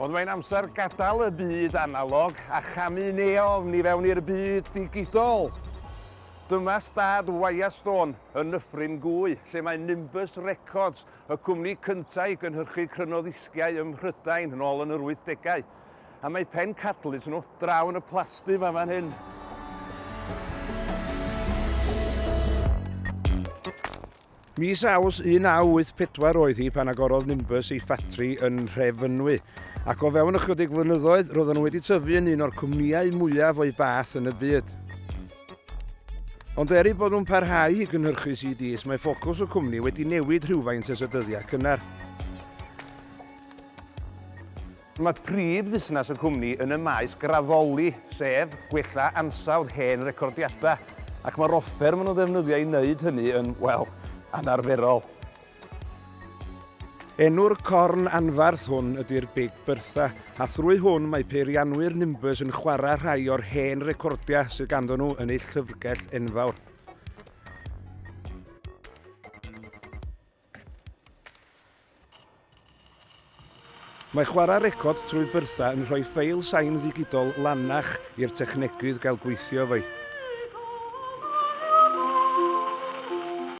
Ond mae'n amser gadael y byd analog a chamu neofn i fewn i'r byd digidol. Dyma stad Wirestone yn Nyffryn Gwy, lle mae Nimbus Records, y cwmni cyntaf i gynhyrchu cryno-ddisgiau ym Mhrydain yn ôl yn yr 80au. A mae pen catalyst nhw draw yn y plasty ma fan hyn. Mis Awst 1984 oedd hi pan agorodd Nimbus ei ffatri yn Nhrefynwy. Ac o fewn ychydig flynyddoedd, roedden nhw wedi tyfu yn un o'r cwmnïau mwyaf o'i bath yn y byd. Ond eri bod nhw'n parhau i gynhyrchu CDs, mae ffocws y cwmni wedi newid rhywfaint ers y dyddiau cynnar. Mae prif fusnes y cwmni yn y maes graddoli, sef gwella ansawdd hen recordiadau. Ac mae'r offer maen nhw'n ddefnyddio i wneud hynny yn, wel, anarferol. Enw'r corn anfarth hwn ydy'r Big Bertha, a thrwy hwn mae peirianwyr Nimbus yn chwarae rhai o'r hen recordia sydd ganddyn nhw yn eu llyfrgell enfawr. Mae chwarae record trwy Bertha yn rhoi ffeil Sain ddigidol lanach i'r technegydd gael gweithio fo'i.